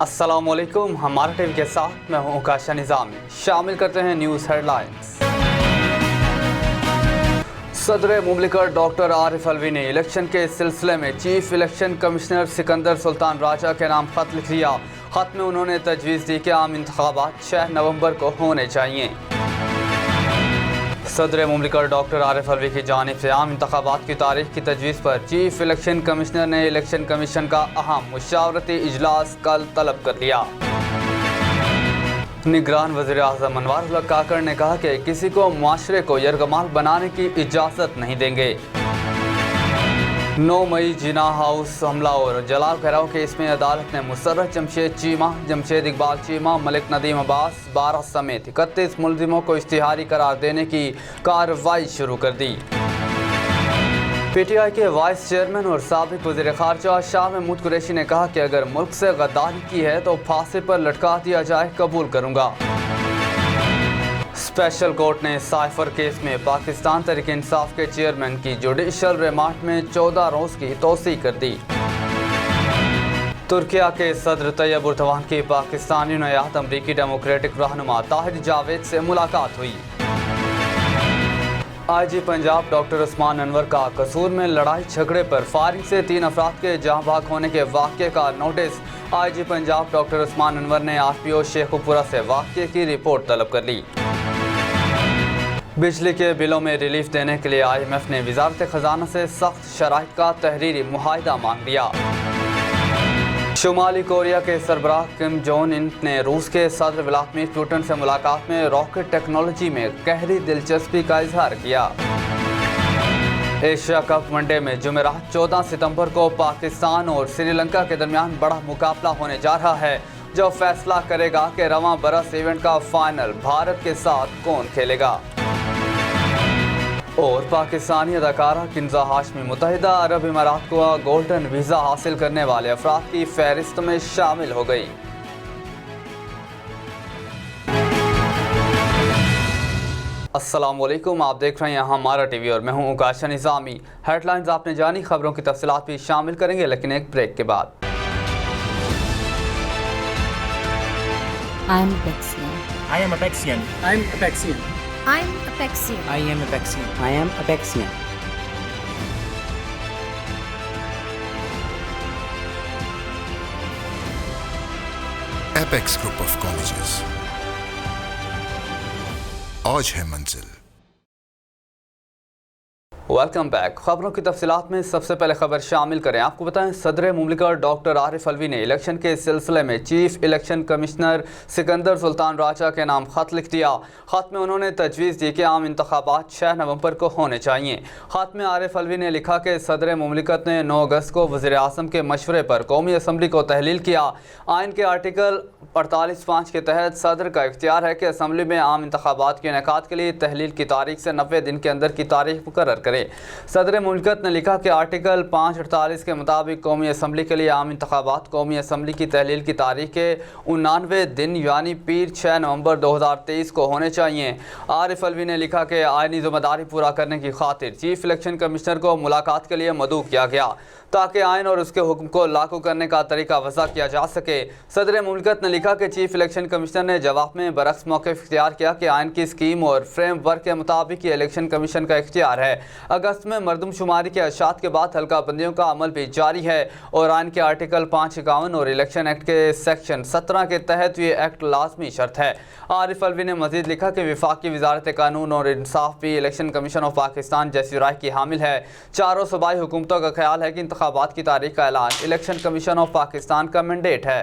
अस्सलाम वालेकुम, हमारा टीवी के साथ मैं हूं काशा निज़ामी। शामिल करते हैं न्यूज़ हेडलाइंस। सदर मुमलिकत डॉक्टर आरिफ अलवी ने इलेक्शन के सिलसिले में chief election commissioner Sikandar Sultan Raja के नाम खत लिख दिया। खत में उन्होंने तजवीज़ दी कि आम इंतखाबात 6 नवंबर को होने चाहिए। सदर मुमलिकत डॉक्टर आरिफ अलवी की जानिब से आम इंतखाबात की तारीख की तजवीज़ पर चीफ इलेक्शन कमिश्नर ने इलेक्शन कमीशन का अहम मुशावरती इजलास कल तलब कर लिया। निगरान वज़ीर आज़म अनवारुल्लाह काकड़ ने कहा कि किसी को मुआशरे को यरगमाल बनाने की इजाज़त नहीं देंगे। 9 मई जिना हाउस हमला और जलाल घेराव केस में अदालत ने मुसर्रत जमशेद चीमा, जमशेद इकबाल चीमा, मलिक नदीम अब्बास 12 समेत 31 मुलजिमों को इश्तिहारी करार देने की कार्रवाई शुरू कर दी। PTI के वाइस चेयरमैन और साबिक वज़ीर ख़ारजा शाह महमूद कुरैशी ने कहा कि अगर मुल्क से गद्दारी की है तो फांसी पर लटका दिया जाए, कबूल करूँगा। स्पेशल कोर्ट ने साइफर केस में पाकिस्तान तहरीक इंसाफ के चेयरमैन की जुडिशल रिमांड में 14 रोज़ की तोसी कर दी। तुर्किया के सदर तैयब एर्दोगान की पाकिस्तानी नयात अमरीकी डेमोक्रेटिक रहनुमा ताहिर जावेद से मुलाकात हुई। IG पंजाब डॉक्टर उस्मान अनवर का कसूर में लड़ाई झगड़े पर फायरिंग से 3 अफराद के जहाँ भाग होने के वाक़े का notice IG Punjab doctor Usman Anwar ने RPO शेखुपुरा से वाक़े की रिपोर्ट तलब कर ली। बिजली के बिलों में रिलीफ देने के लिए IMF ने वज़ारत ख़जाना से सख्त शराइत का तहरीरी मुआहिदा मांग लिया। शुमाली कोरिया के सरबराह किम जोंग उन ने रूस के सदर व्लादिमीर पुतिन से मुलाकात में रॉकेट टेक्नोलॉजी में गहरी दिलचस्पी का इजहार किया। एशिया कप वनडे में जुमेरात 14 सितंबर को पाकिस्तान और श्रीलंका के दरमियान बड़ा मुकाबला होने जा रहा है, जो फैसला करेगा कि रवां बरस इवेंट का फाइनल भारत के साथ कौन खेलेगा। और पाकिस्तानी अदाकारा किंजा हाशमी मुत्तहिदा अरब इमारात को गोल्डन वीज़ा हासिल करने वाले अफराद की फहरिस्त में शामिल हो गई। अस्सलाम वालेकुम, आप देख रहे हैं हमारा टीवी और मैं हूं काशा निज़ामी। हेडलाइंस आपने जानी, खबरों की तफसीलात भी शामिल करेंगे लेकिन एक ब्रेक के बाद। I am Apexian. I am Apexian. I am Apexian. I'm Apexian. I am Apexian. I am Apexian. Apex Group of Colleges. आज है मंजिल। Welcome back. खबरों की तफसीलात में सबसे पहले खबर शामिल करें। आपको बताएं, सदर मुमलिकत डॉक्टर आरिफ अलवी ने इलेक्शन के सिलसिले में chief election commissioner Sikandar Sultan Raja के नाम खत लिख दिया। खत में उन्होंने तजवीज़ दी कि आम इंतखाबात 6 नवंबर को होने चाहिए। खत में आरिफ अलवी ने लिखा कि सदर मुमलिकत ने 9 अगस्त को वज़ीर आज़म के मशवरे पर कौमी असम्बली को तहलील किया। आइन के आर्टिकल 48(5) के तहत सदर का इख्तियार है कि असम्बली में आम इंतखाबात के इनेकाद के लिए तहलील की तारीख से 90 दिन के अंदर की तारीख मुकर्रर करे। सदर मुमलिकत ने लिखा कि आर्टिकल 548 के मुताबिक कौमी असम्बली के लिए आम इंतखाबात कौमी असम्बली की तहलील की तारीख के 89 दिन यानी पीर 6 नवंबर 2023 को होने चाहिए। आरिफ अलवी ने लिखा कि आइनी जिम्मेदारी पूरा करने की खातिर चीफ इलेक्शन कमिश्नर को मुलाकात के लिए मदऊ किया गया ताकि आइन और उसके हुक्म को लागू करने का तरीका वज़ा किया जा सके। सदर मुमलिकत ने लिखा कि चीफ इलेक्शन कमिश्नर ने जवाब में बरक्स मौक़िफ़ इख्तियार किया कि आइन की स्कीम और फ्रेम वर्क के मुताबिक ये इलेक्शन कमीशन का इख्तियार है। अगस्त में मरदमशुमारी के अशात के बाद हल्का बंदियों का अमल भी जारी है और आइन के आर्टिकल 551 और इलेक्शन एक्ट के सेक्शन 17 के तहत ये एक्ट लाजमी शर्त है। आरिफ अलवी ने मजीद लिखा कि वफाकी वज़ारत कानून और इंसाफ भी इलेक्शन कमीशन ऑफ पाकिस्तान जैसी राय की हामिल है। चारों सूबाई हुकूमतों का ख्याल है कि इंतखाबात की तारीख का ऐलान इलेक्शन कमीशन ऑफ पाकिस्तान का मैंडेट है।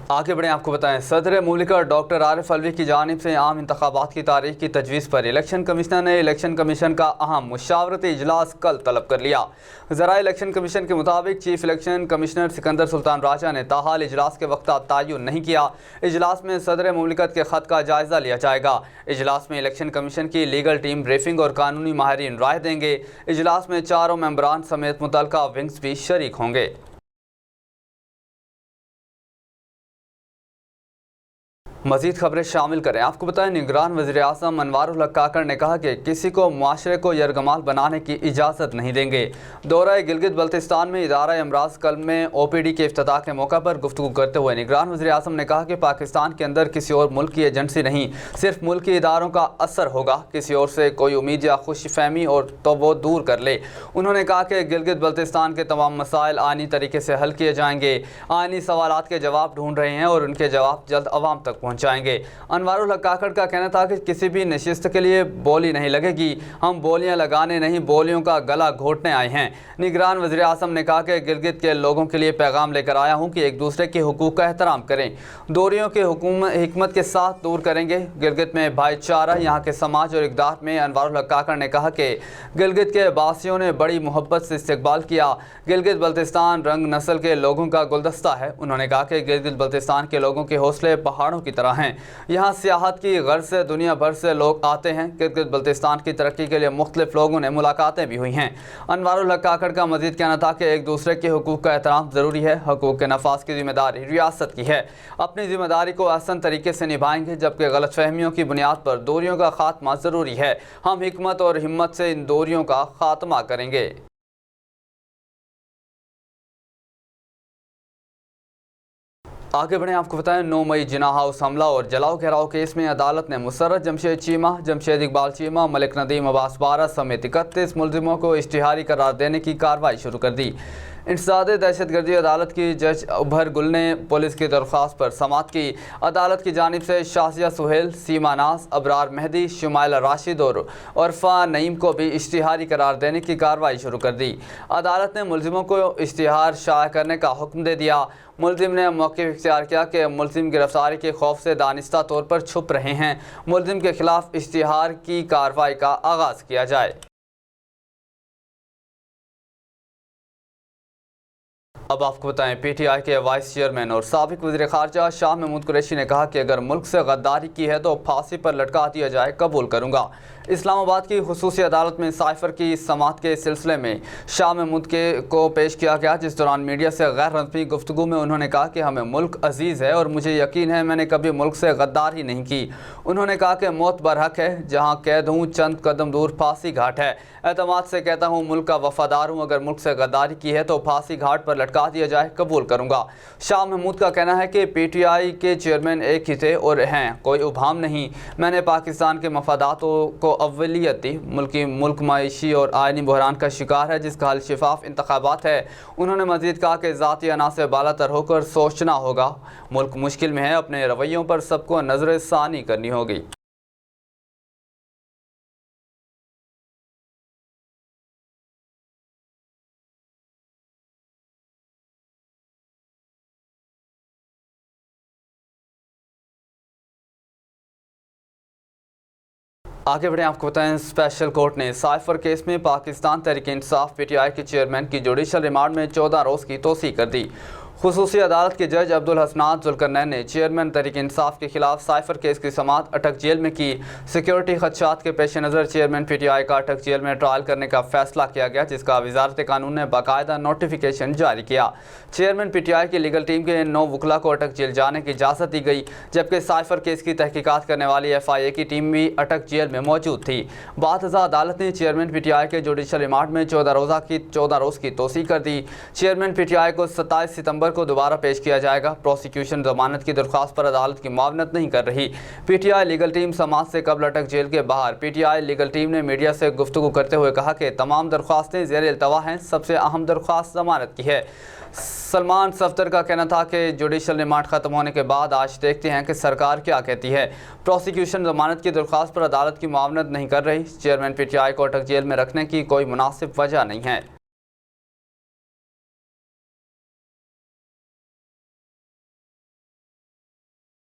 आगे बढ़ें, आपको बताएं, सदर मुमलिकत डॉक्टर आरिफ अलवी की जानिब से आम इंतखाबात की तारीख की तजवीज़ पर इलेक्शन कमिश्नर ने इलेक्शन कमीशन का अहम मुशावरती इजलास कल तलब कर लिया। ज़रा इलेक्शन कमीशन के मुताबिक chief election commissioner Sikandar Sultan Raja ने ताहाल इजलास के वक्त तयन नहीं किया। इजलास में सदर मुमलिकत के ख़त का जायज़ा लिया जाएगा। इजलास में इलेक्शन कमीशन की लीगल टीम ब्रीफिंग और कानूनी माहिरीन राय देंगे। इजलास में चारों मेंबरान समेत मुतल्लिका विंग्स भी शरीक होंगे। मजीद खबरें शामिल करें। आपको बताएं, निगरान वज़ीर आज़म अनवारुल हक काकड़ ने कहा कि किसी को मुआशरे को यरगमाल बनाने की इजाज़त नहीं देंगे। दौरा गिलगित बल्तिस्तान में इदारा अमराज कल्ब में OPD के इफ्तिताह के मौका पर गुफ्तगू करते हुए निगरान वज़ीर आज़म ने कहा कि पाकिस्तान के अंदर किसी और मुल्क की एजेंसी नहीं, सिर्फ मुल्की इदारों का असर होगा। किसी और से कोई उम्मीद या खुश फहमी और तो वो दूर कर ले। उन्होंने कहा कि गिलगित बल्तिस्तान के तमाम मसाइल आइनी तरीके से हल किए जाएंगे। आइनी सवालात के जवाब ढूंढ रहे हैं और उनके जवाब जल्द अवाम तक पहुँचाएंगे। अनवारुल हक काकड़ का कहना था कि किसी भी नशिस्त के लिए बोली नहीं लगेगी, हम बोलियां लगाने नहीं, बोलियों का गला घोटने आए हैं। निगरान वज़ीर आज़म ने कहा कि गिलगित के लोगों के लिए पैगाम लेकर आया हूं कि एक दूसरे के हुकूक का एहतराम करें, दूरियों के हिकमत के साथ दूर करेंगे। गिलगित में भाईचारा यहाँ के समाज और इक़दार में अनवारुल हक काकड़ ने कहा कि गिलगित के बासियों ने बड़ी मोहब्बत से इस्तकबाल किया। गिलगित बल्तिस्तान रंग नस्ल के लोगों का गुलदस्ता है। उन्होंने कहा कि गिलगित बल्तिस्तान के लोगों के हौसले पहाड़ों की तरह हैं। यहाँ सियाहत की गर्ज से दुनिया भर से लोग आते हैं। गिलगित बल्तिस्तान की तरक्की के लिए मुख्तलिफ लोगों ने मुलाकातें भी हुई हैं। अनवारुल हक काकड़ का मजीद कहना था कि एक दूसरे के हुकूक का एहतराम ज़रूरी है। हुकूक के नफाज की जिम्मेदारी रियासत की है। अपनी जिम्मेदारी को आसान तरीके से निभाएंगे, जबकि गलत फहमियों की बुनियाद पर दूरियों का खात्मा ज़रूरी है। हम हिकमत और हिम्मत से इन दूरियों का खात्मा करेंगे। आगे बढ़ें, आपको बताएं, 9 मई जिना हाउस हमला और जलाओ घेराव केस में अदालत ने मुसर्रत जमशेद चीमा, जमशेद इकबाल चीमा, मलिक नदीम अब्बास बारा समेत 31 मुलजिमों को इश्तिहारी करार देने की कार्रवाई शुरू कर दी। इंसदाद दहशतगर्दी अदालत की जज उभर गुल ने पुलिस की दरख्वास्त पर समाअत की। अदालत की जानिब से शासिया सुहेल, सीमा नाज, अबरार मेहदी, शुमाइला राशिद और उर्फा नईम को भी इश्तिहारी करार देने की कार्रवाई शुरू कर दी। अदालत ने मुलजिमों को इश्तिहार शाया करने का हुक्म दे दिया। मुलजिम ने मौक़िफ़ इख्तियार किया कि मुलजिम गिरफ्तारी के खौफ से दानिस्ता तौर पर छुप रहे हैं। मुलजिम के खिलाफ इश्तिहार की कार्रवाई का आगाज़ किया जाए। अब आपको बताएं, PTI के वाइस चेयरमैन और साबिक वज़ीर ख़ारजा शाह महमूद कुरैशी ने कहा कि अगर मुल्क से गद्दारी की है तो फांसी पर लटका दिया जाए, कबूल करूँगा। इस्लामाबाद की खुसूसी अदालत में साइफर की समाअत के सिलसिले में शाह महमूद को पेश किया गया, जिस दौरान मीडिया से गैर रस्मी गुफ्तगू में उन्होंने कहा कि हमें मुल्क अजीज़ है और मुझे यकीन है मैंने कभी मुल्क से गद्दारी नहीं की। उन्होंने कहा कि मौत बरहक है, जहाँ कैद हूँ चंद कदम दूर फांसी घाट है। एतमाद से कहता हूँ मुल्क का वफादार हूँ, अगर मुल्क से गद्दारी की है तो फांसी घाट पर लटका दिया जाए, कबूल करूँगा। शाह महमूद का कहना है कि PTI के चेयरमैन एक ही थे और हैं, कोई उभाम नहीं। मैंने पाकिस्तान के मफादातों को अव्वलियत दी। मुल्क मायशी और आइनी बहरान का शिकार है, जिसका हल शिफाफ इंतखाबात है। उन्होंने मजीद कहा कि ज़ाती अना से बालातर होकर सोचना होगा। मुल्क मुश्किल में है, अपने रवैयों पर सबको नजर सानी करनी होगी। आगे बढ़ें, आपको बताएं, स्पेशल कोर्ट ने साइफर केस में पाकिस्तान तहरीक इंसाफ PTI के चेयरमैन की जुडिशल रिमांड में 14 रोज़ की तोसी कर दी। खुसूसी अदालत के जज अब्दुल हसनात जुल्करनैन ने चेयरमैन तहरीक इंसाफ के खिलाफ साइफर केस की समाअत अटक जेल में की। सिक्योरिटी खदशात के पेश नज़र चेयरमैन PTI का अटक जेल में ट्रायल करने का फैसला किया गया, जिसका वजारत कानून ने बाकायदा नोटिफिकेशन जारी किया। चेयरमैन PTI की लीगल टीम के 9 वकला को अटक जेल जाने की इजाज़त दी गई, जबकि साइफर केस की तहकीकात करने वाली FIA की टीम भी अटक जेल में मौजूद थी। बातज़ा अदालत ने चेयरमैन PTI के जुडिशल रिमांड में 14 रोज़ की तोसी कर दी। चेयरमैन PTI को 27 सितंबर को दोबारा पेश किया जाएगा। प्रोसिक्यूशन जमानत की दरख्वास्त पर अदालत की मुआवनत नहीं कर रही। PTI लीगल टीम समाअत से कबल अटक जेल के बाहर PTI लीगल टीम ने मीडिया से गुफ्तगू करते हुए कहा कि तमाम दरख्वास्तें ज़ेर इल्तवा हैं, सबसे अहम दरख्वास्त जमानत की है। सलमान सफ्दर का कहना था कि जुडिशल रिमांड ख़त्म होने के बाद आज देखते हैं कि सरकार क्या कहती है। प्रोसिक्यूशन जमानत की दरख्वास्त पर अदालत की मुआवनत नहीं कर रही। चेयरमैन PTI को अटक जेल में रखने की कोई मुनासिब वजह नहीं है।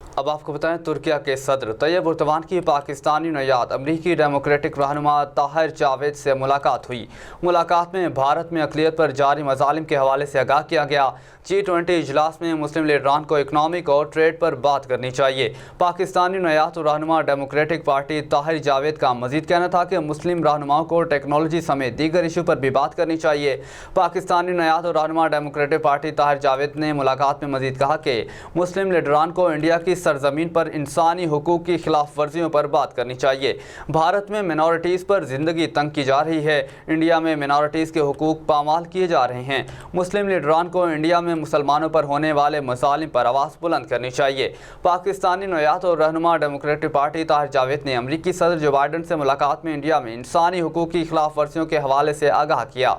अब आपको बताएं, तुर्किया के सदर तैयब एर्दोगान की पाकिस्तानी नयाद अमरीकी डेमोक्रेटिक रहनुमा ताहिर जावेद से मुलाकात हुई। मुलाकात में भारत में अक़लियत पर जारी मज़ालिम के हवाले से आगाह किया गया। G20 इजलास में मुस्लिम लीडरान को इकनॉमिक और ट्रेड पर बात करनी चाहिए। पाकिस्तानी नयाद रहनुमा डेमोक्रेटिक पार्टी ताहिर जावेद का मजीद कहना था कि मुस्लिम रहनुमाओं को टेक्नोलॉजी समेत दीगर इशू पर भी बात करनी चाहिए। पाकिस्तानी नयाद रहनुमा डेमोक्रेटिक पार्टी ताहिर जावेद ने मुलाकात में मजीद कहा कि मुस्लिम लीडरान को इंडिया की سرزمین پر انسانی حقوق کی خلاف ورزیوں پر بات کرنی چاہیے۔ بھارت میں منارٹیز پر زندگی تنگ کی جا رہی ہے، انڈیا میں منارٹیز کے حقوق پامال کیے جا رہے ہیں۔ مسلم لیڈران کو انڈیا میں مسلمانوں پر ہونے والے مظالم پر آواز بلند کرنی چاہیے۔ پاکستانی نوعیت اور رہنما ڈیموکریٹک پارٹی طاہر جاوید نے امریکی صدر جو بائیڈن سے ملاقات میں انڈیا میں انسانی حقوق کی خلاف ورزیوں کے حوالے سے آگاہ کیا۔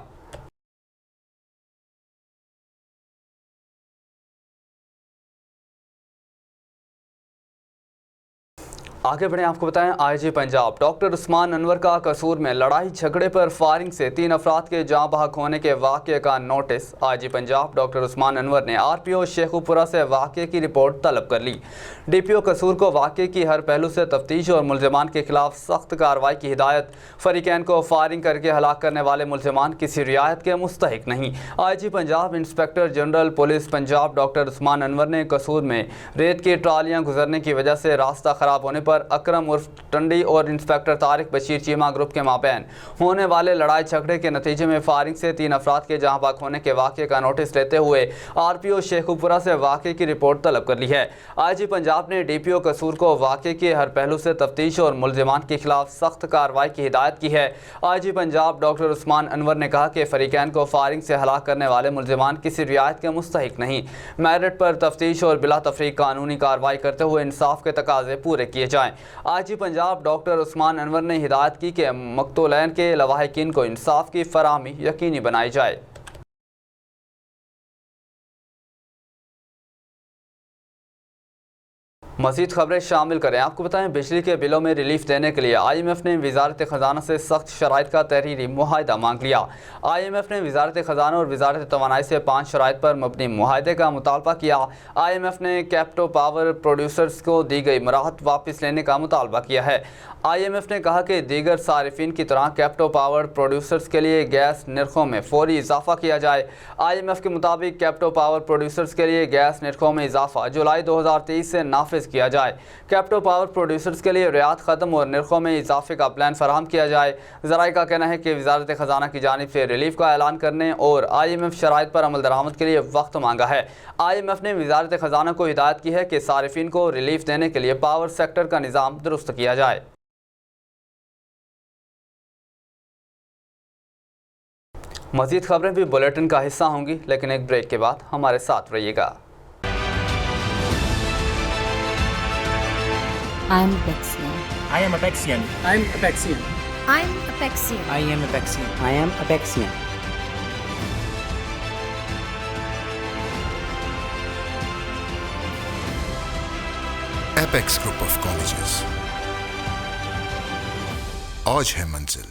آگے بڑھیں، آپ کو بتائیں آئی جی پنجاب ڈاکٹر عثمان انور کا قصور میں لڑائی جھگڑے پر فائرنگ سے 3 افراد کے جاں بحق ہونے کے واقعے کا نوٹس۔ آئی جی پنجاب ڈاکٹر عثمان انور نے آر پی او شیخوپورہ سے واقعے کی رپورٹ طلب کر لی۔ ڈی پی او قصور کو واقعے کی ہر پہلو سے تفتیش اور ملزمان کے خلاف سخت کارروائی کی ہدایت۔ فریقین کو فائرنگ کر کے ہلاک کرنے والے ملزمان کسی رعایت کے مستحق نہیں۔ I G Punjab inspector general police Punjab doctor Usman Anwar نے قصور میں ریت کی ٹرالیاں گزرنے کی وجہ سے راستہ خراب ہونے پر اکرم عرف ٹنڈی اور انسپکٹر طارق بشیر چیمہ گروپ کے مابین ہونے والے لڑائی جھگڑے کے نتیجے میں فائرنگ سے 3 افراد کے جاں بحق ہونے کے واقعے کا نوٹس لیتے ہوئے آر پی او شیخوپورہ سے واقعے کی رپورٹ طلب کر لی ہے۔ آئی جی پنجاب نے ڈی پی او قصور کو واقعے کے ہر پہلو سے تفتیش اور ملزمان کے خلاف سخت کارروائی کی ہدایت کی ہے۔ آئی جی پنجاب ڈاکٹر عثمان انور نے کہا کہ فریقین کو فائرنگ سے ہلاک کرنے والے ملزمان کسی رعایت کے مستحق نہیں۔ میرٹ پر تفتیش اور بلا تفریق قانونی کارروائی کرتے ہوئے انصاف کے تقاضے پورے کیے جائیں۔ آئی جی پنجاب ڈاکٹر عثمان انور نے ہدایت کی کہ مقتولین کے لواحقین کو انصاف کی فراہمی یقینی بنائی جائے۔ مزید خبریں شامل کریں، آپ کو بتائیں بجلی کے بلوں میں ریلیف دینے کے لیے آئی ایم ایف نے وزارت خزانہ سے سخت شرائط کا تحریری معاہدہ مانگ لیا۔ آئی ایم ایف نے وزارت خزانہ اور وزارت توانائی سے 5 شرائط پر مبنی معاہدے کا مطالبہ کیا۔ آئی ایم ایف نے کیپٹو پاور پروڈیوسرز کو دی گئی مراحت واپس لینے کا مطالبہ کیا ہے۔ آئی ایم ایف نے کہا کہ دیگر صارفین کی طرح کیپٹو پاور پروڈیوسرز کے لیے گیس نرخوں میں فوری اضافہ کیا جائے۔ آئی ایم ایف کے مطابق کیپٹو پاور پروڈیوسرز کے لیے گیس نرخوں میں اضافہ جولائی 2023 سے نافذ کیا جائے۔ کیپٹو پاور پروڈیوسرز کے لیے رعایت ختم اور نرخوں میں اضافے کا پلان فراہم کیا جائے۔ ذرائع کا کہنا ہے کہ وزارت خزانہ کی جانب سے ریلیف کا اعلان کرنے اور آئی ایم ایف شرائط پر عمل درآمد کے لیے وقت مانگا ہے۔ آئی ایم ایف نے وزارت خزانہ کو ہدایت کی ہے کہ صارفین کو ریلیف دینے کے لیے پاور سیکٹر کا نظام درست کیا جائے۔ مزید خبریں بھی بلیٹن کا حصہ ہوں گی، لیکن ایک بریک کے بعد ہمارے ساتھ رہیے گا۔ I'm Apexian. I am Apexian. I'm Apexian. I'm Apexian. I am Apexian. I am Apexian. Apex Group of Colleges. आज है मंजिल।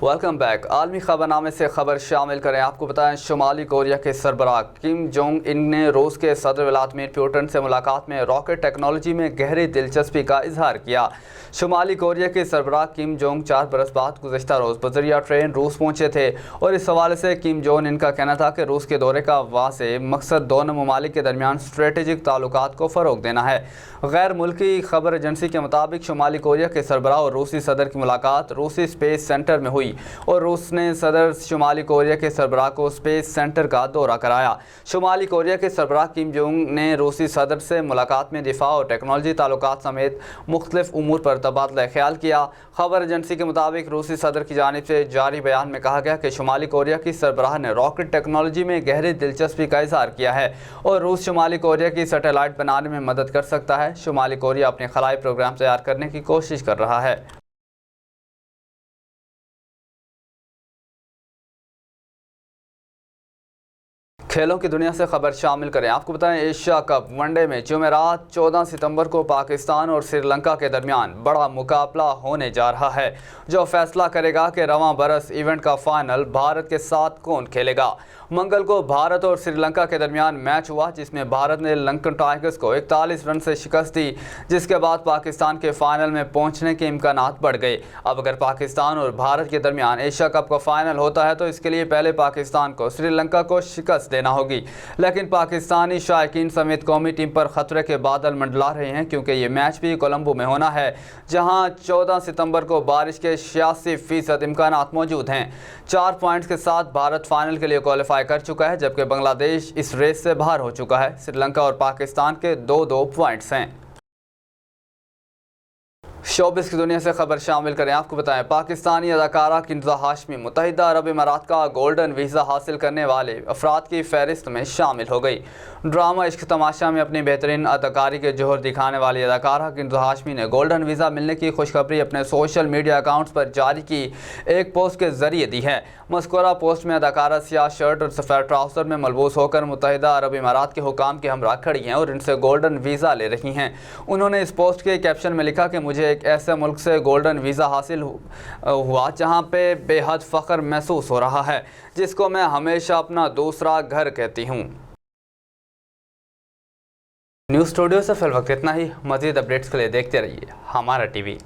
Welcome back. عالمی خبرنامے سے خبر شامل کریں، آپ کو بتائیں شمالی کوریا کے سربراہ کم جونگ ان نے روس کے صدر ولادیمیر پوٹن سے ملاقات میں راکٹ ٹیکنالوجی میں گہری دلچسپی کا اظہار کیا۔ شمالی کوریا کے سربراہ کم جونگ 4 برس بعد گزشتہ روز بذریعہ ٹرین روس پہنچے تھے اور اس حوالے سے کم جونگ ان کا کہنا تھا کہ روس کے دورے کا واضح مقصد دونوں ممالک کے درمیان اسٹریٹجک تعلقات کو فروغ دینا ہے۔ غیر ملکی خبر ایجنسی کے مطابق شمالی کوریا کے سربراہ اور روسی صدر کی ملاقات روسی اسپیس سینٹر میں ہوئی اور روس نے صدر شمالی کوریا کے سربراہ کو اسپیس سینٹر کا دورہ کرایا۔ شمالی کوریا کے سربراہ کم جونگ نے روسی صدر سے ملاقات میں دفاع اور ٹیکنالوجی تعلقات سمیت مختلف امور پر تبادلہ خیال کیا۔ خبر ایجنسی کے مطابق روسی صدر کی جانب سے جاری بیان میں کہا گیا کہ شمالی کوریا کی سربراہ نے راکٹ ٹیکنالوجی میں گہری دلچسپی کا اظہار کیا ہے اور روس شمالی کوریا کی سیٹلائٹ بنانے میں مدد کر سکتا ہے۔ شمالی کوریا اپنے خلائی پروگرام تیار کرنے کی کوشش کر رہا ہے۔ کھیلوں کی دنیا سے خبر شامل کریں، آپ کو بتائیں ایشیا کپ ون ڈے میں جمعرات 14 ستمبر کو پاکستان اور سری لنکا کے درمیان بڑا مقابلہ ہونے جا رہا ہے جو فیصلہ کرے گا کہ رواں برس ایونٹ کا فائنل بھارت کے ساتھ کون کھیلے گا۔ منگل کو بھارت اور سری لنکا کے درمیان میچ ہوا جس میں بھارت نے لنکن ٹائگرز کو 41 رن سے شکست دی، جس کے بعد پاکستان کے فائنل میں پہنچنے کے امکانات بڑھ گئے۔ اب اگر پاکستان اور بھارت کے درمیان ایشیا کپ کا فائنل ہوتا ہے تو اس کے لیے پہلے پاکستان کو سری لنکا کو شکست دینا देना होगी। लेकिन पाकिस्तानी शायकीन समेत कौमी टीम पर खतरे के बादल मंडला रहे हैं, क्योंकि ये मैच भी कोलंबो में होना है, जहां 14 सितंबर को बारिश के 86% इम्कानात मौजूद हैं। 4 पॉइंट्स के साथ भारत फाइनल के लिए क्वालिफाई कर चुका है, जबकि बांग्लादेश इस रेस से बाहर हो चुका है। श्रीलंका और पाकिस्तान के 2-2 पॉइंट्स हैं। शोबिस की दुनिया से खबर शामिल करें। आपको बताएं, पाकिस्तानी अदाकारा किंजा हाशमी मुत्तहिदा अरब इमारात का गोल्डन वीज़ा हासिल करने वाले अफराद की फहरिस्त में शामिल हो गई। ड्रामा इश्क तमाशा में अपनी बेहतरीन अदाकारी के जोहर दिखाने वाली अदाकारा किंजा हाशमी ने गोल्डन वीज़ा मिलने की खुशखबरी अपने सोशल मीडिया अकाउंट्स पर जारी की एक पोस्ट के जरिए दी है। मज़कूरा पोस्ट में अदाकारा सियाह शर्ट और सफ़ेद ट्राउज़र में मलबूस होकर मुत्तहिदा अरब इमारात के हुकाम के हमरा खड़ी हैं और इनसे गोल्डन वीज़ा ले रही हैं। उन्होंने इस पोस्ट के कैप्शन में लिखा कि मुझे एक ऐसे मुल्क से गोल्डन वीज़ा हासिल हुआ जहां पे बेहद फ़ख्र महसूस हो रहा है, जिसको मैं हमेशा अपना दूसरा घर कहती हूं। न्यूज़ स्टूडियो से फिल वक्त इतना ही। मज़ीद अपडेट्स के लिए देखते रहिए हमारा टीवी।